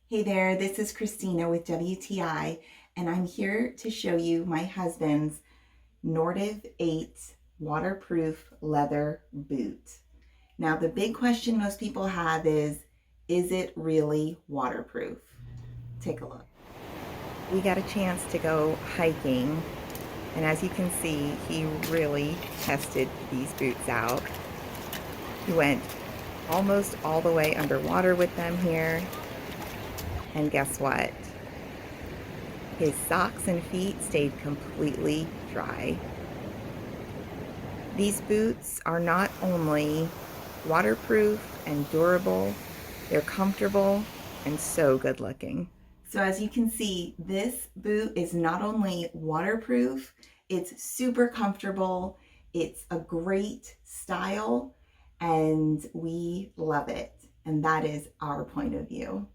Hey there, this is Christina with WTI, and I'm here to show you my husband's NORTIV 8 waterproof leather boot. Now, the big question most people have is it really waterproof? Take a look. We got a chance to go hiking, and as you can see, he really tested these boots out. He went almost all the way underwater with them here. And guess what? His socks and feet stayed completely dry. These boots are not only waterproof and durable, they're comfortable and so good looking. So as you can see, this boot is not only waterproof, it's super comfortable, it's a great style, and we love it. And that is our point of view.